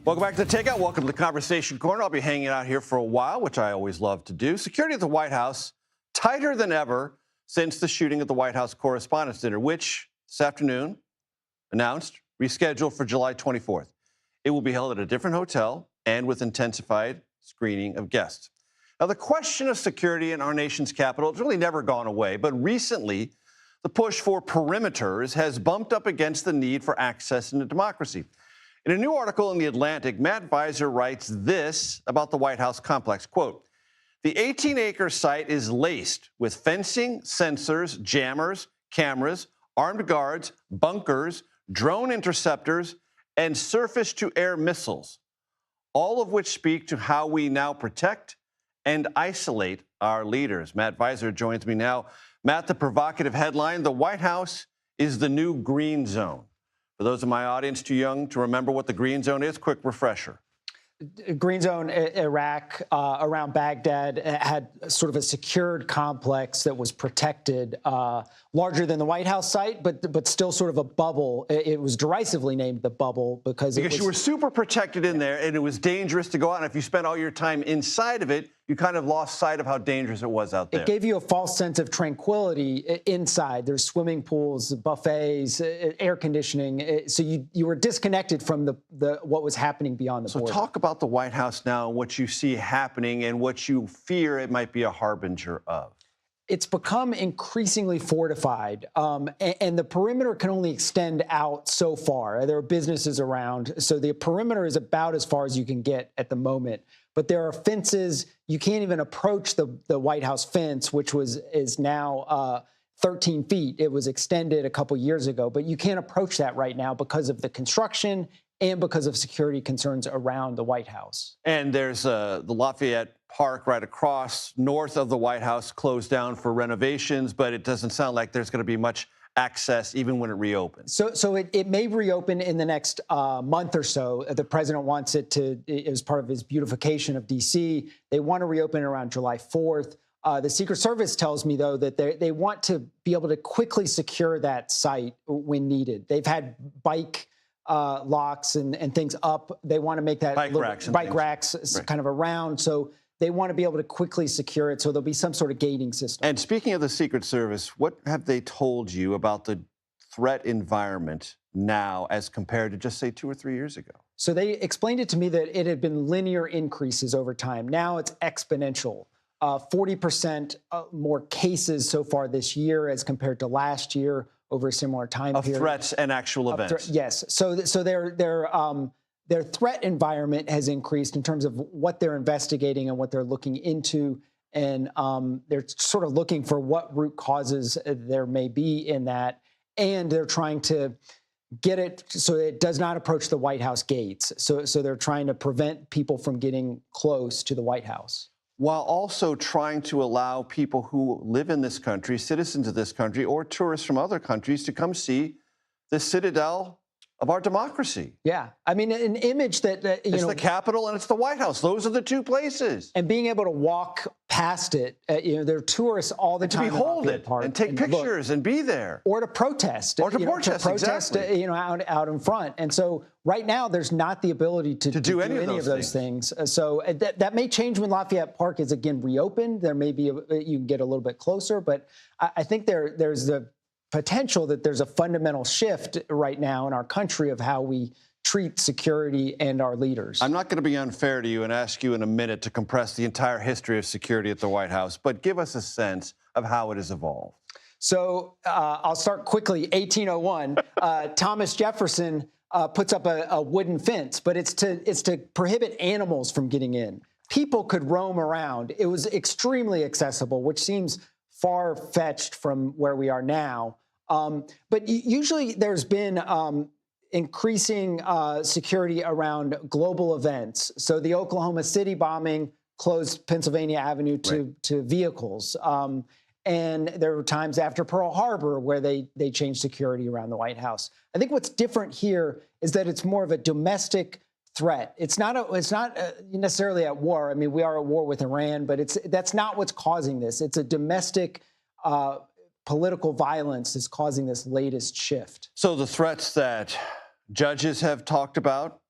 Welcome back to Takeout. Welcome to the Conversation Corner. I'll be hanging out here for a while, which I always love to do. Security at the White House tighter than ever since the shooting at the White House Correspondents' Dinner, which this afternoon announced rescheduled for July 24th. It will be held at a different hotel and with intensified screening of guests. Now, the question of security in our nation's capital has really never gone away, but recently the push for perimeters has bumped up against the need for access into democracy. In a new article in The Atlantic, Matt Viser writes this about the White House complex, quote, "The 18-acre site is laced with fencing, sensors, jammers, cameras, armed guards, bunkers, drone interceptors, and surface-to-air missiles, all of which speak to how we now protect and isolate our leaders." Matt Viser joins me now. Matt, the provocative headline, "The White House is the new green zone." For those in my audience too young to remember what the green zone is, quick refresher. Green zone, Iraq, around Baghdad, had sort of a secured complex that was protected, larger than the White House site, but still sort of a bubble. It was derisively named the bubble because you were super protected in there, and it was dangerous to go out. And if you spent all your time inside of it, you kind of lost sight of how dangerous it was out there. It gave you a false sense of tranquility inside. There's swimming pools, buffets, air conditioning. So you were disconnected from the what was happening beyond the border. So talk about the White House now, what you see happening and what you fear it might be a harbinger of. It's become increasingly fortified, and the perimeter can only extend out so far. There are businesses around, so the perimeter is about as far as you can get at the moment. But there are fences. You can't even approach the White House fence, which is now 13 feet. It was extended a couple years ago, but you can't approach that right now because of the construction and because of security concerns around the White House. And there's the Lafayette Park right across north of the White House closed down for renovations, but it doesn't sound like there's going to be much access even when it reopens. So it may reopen in the next month or so. The president wants it to, as part of his beautification of D.C. They want to reopen around July 4th. The Secret Service tells me, though, that they want to be able to quickly secure that site when needed. They've had bike locks and things up. They want to make that bike racks right, kind of around. So they want to be able to quickly secure it. So there'll be some sort of gating system. And speaking of the Secret Service, what have they told you about the threat environment now as compared to just, say, 2 or 3 years ago? So they explained it to me that it had been linear increases over time. Now it's exponential. 40% more cases so far this year as compared to last year over a similar time period. Of threats and actual events. Yes. So their threat environment has increased in terms of what they're investigating and what they're looking into. And they're sort of looking for what root causes there may be in that. And they're trying to get it so it does not approach the White House gates. So they're trying to prevent people from getting close to the White House, while also trying to allow people who live in this country, citizens of this country, or tourists from other countries to come see the citadel of our democracy. Yeah. I mean, an image that it's the Capitol and it's the White House. Those are the two places. And being able to walk past it, there are tourists all the time. To behold it and take pictures and be there. Or to protest. Or to protest, exactly. Out in front. And so right now there's not the ability to do any of those things. So that may change when Lafayette Park is again reopened. There may be, you can get a little bit closer, but I think there's the potential that there's a fundamental shift right now in our country of how we treat security and our leaders. I'm not going to be unfair to you and ask you in a minute to compress the entire history of security at the White House, but give us a sense of how it has evolved. So I'll start quickly. 1801, Thomas Jefferson puts up a wooden fence, but it's to prohibit animals from getting in. People could roam around. It was extremely accessible, which seems far-fetched from where we are now. But usually there's been increasing security around global events. So the Oklahoma City bombing closed Pennsylvania Avenue to vehicles. And there were times after Pearl Harbor where they changed security around the White House. I think what's different here is that it's more of a domestic threat. It's not necessarily at war. I mean, we are at war with Iran, but that's not what's causing this. It's a domestic political violence that's causing this latest shift. So the threats that judges have talked about,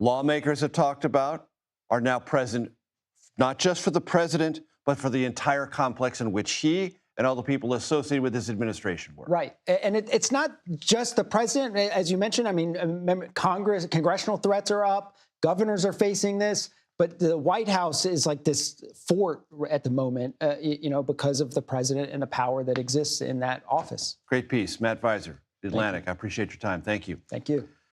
lawmakers have talked about are now present, not just for the president, but for the entire complex in which he and all the people associated with his administration work. Right. And it's not just the president. As you mentioned, I mean, remember, congressional threats are up. Governors are facing this. But the White House is like this fort at the moment, because of the president and the power that exists in that office. Great piece. Matt Viser, The Atlantic. I appreciate your time. Thank you. Thank you.